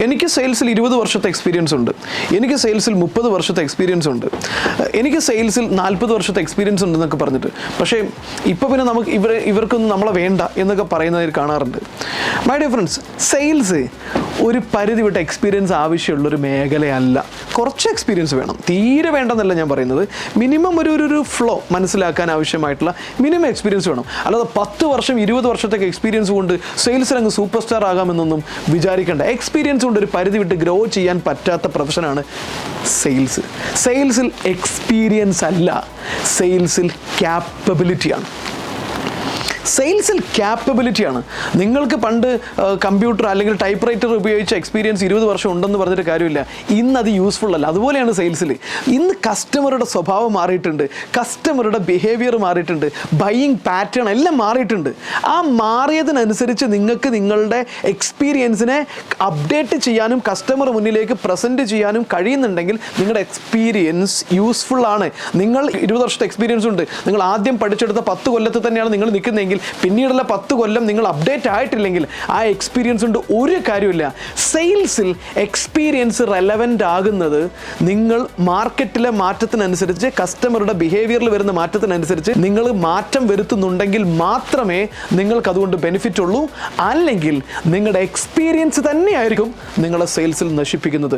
എനിക്ക് സെയിൽസിൽ 20 വർഷത്തെ എക്സ്പീരിയൻസ് ഉണ്ട്, എനിക്ക് സെയിൽസിൽ 30 വർഷത്തെ എക്സ്പീരിയൻസ് ഉണ്ട്, എനിക്ക് സെയിൽസിൽ 40 വർഷത്തെ എക്സ്പീരിയൻസ് ഉണ്ടെന്നൊക്കെ പറഞ്ഞിട്ട്, പക്ഷേ ഇപ്പോൾ പിന്നെ നമുക്ക് ഇവർക്കൊന്നും നമ്മളെ വേണ്ട എന്നൊക്കെ പറയുന്നതിൽ കാണാറുണ്ട്. മൈ ഡിയർ ഫ്രണ്ട്സ്, സെയിൽസ് ഒരു പരിധി വിട്ട എക്സ്പീരിയൻസ് ആവശ്യമുള്ളൊരു മേഖലയല്ല. കുറച്ച് എക്സ്പീരിയൻസ് വേണം, തീരെ വേണ്ടെന്നല്ല ഞാൻ പറയുന്നത്. മിനിമം ഒരു ഫ്ലോ മനസ്സിലാക്കാൻ ആവശ്യമായിട്ടുള്ള മിനിമം എക്സ്പീരിയൻസ് വേണം. അല്ലാതെ 10 വർഷം 20 വർഷത്തെ എക്സ്പീരിയൻസ് കൊണ്ട് സെയിൽസിൽ അങ്ങ് സൂപ്പർ സ്റ്റാർ ആകാമെന്നൊന്നും വിചാരിക്കേണ്ട. എക്സ്പീരിയൻസ് കൊണ്ട് ഒരു പരിധി വിട്ട് ഗ്രോ ചെയ്യാൻ പറ്റാത്ത പ്രൊഫഷനാണ് സെയിൽസ്. സെയിൽസിൽ എക്സ്പീരിയൻസ് അല്ല, സെയിൽസിൽ ക്യാപ്പബിലിറ്റിയാണ്. സെയിൽസിൽ ക്യാപ്പബിലിറ്റിയാണ്. നിങ്ങൾക്ക് പണ്ട് കമ്പ്യൂട്ടർ അല്ലെങ്കിൽ ടൈപ്പ് റൈറ്റർ ഉപയോഗിച്ച എക്സ്പീരിയൻസ് 20 വർഷം ഉണ്ടെന്ന് പറഞ്ഞിട്ട് കാര്യമില്ല. ഇന്ന് അത് യൂസ്ഫുൾ അല്ല. അതുപോലെയാണ് സെയിൽസിൽ. ഇന്ന് കസ്റ്റമറുടെ സ്വഭാവം മാറിയിട്ടുണ്ട്, കസ്റ്റമറുടെ ബിഹേവിയർ മാറിയിട്ടുണ്ട്, ബൈയിങ് പാറ്റേൺ എല്ലാം മാറിയിട്ടുണ്ട്. ആ മാറിയതിനനുസരിച്ച് നിങ്ങൾക്ക് നിങ്ങളുടെ എക്സ്പീരിയൻസിനെ അപ്ഡേറ്റ് ചെയ്യാനും കസ്റ്റമർ മുന്നിലേക്ക് പ്രസൻറ്റ് ചെയ്യാനും കഴിയുന്നുണ്ടെങ്കിൽ നിങ്ങളുടെ എക്സ്പീരിയൻസ് യൂസ്ഫുൾ ആണ്. നിങ്ങൾ 20 വർഷത്തെ എക്സ്പീരിയൻസ് ഉണ്ട്, നിങ്ങൾ ആദ്യം പഠിച്ചെടുത്ത 10 കൊല്ലത്തിൽ തന്നെയാണ് നിങ്ങൾ നിൽക്കുന്നതെങ്കിൽ പിന്നീടുള്ള 10 കൊല്ലം നിങ്ങൾ അപ്ഡേറ്റ് ആയിട്ടില്ലെങ്കിൽ ആ എക്സ്പീരിയൻസ് കൊണ്ട് ഒരു കാര്യമില്ല. സെയിൽസിൽ എക്സ്പീരിയൻസ് റെലവൻ്റ് ആകുന്നത് നിങ്ങൾ മാർക്കറ്റിലെ മാറ്റത്തിനനുസരിച്ച്, കസ്റ്റമറുടെ ബിഹേവിയറിൽ വരുന്ന മാറ്റത്തിനനുസരിച്ച് നിങ്ങൾ മാറ്റം വരുത്തുന്നുണ്ടെങ്കിൽ മാത്രമേ നിങ്ങൾക്ക് അതുകൊണ്ട് ബെനിഫിറ്റ് ഉള്ളൂ. അല്ലെങ്കിൽ നിങ്ങളുടെ എക്സ്പീരിയൻസ് തന്നെയായിരിക്കും നിങ്ങളെ സെയിൽസിൽ നശിപ്പിക്കുന്നത്.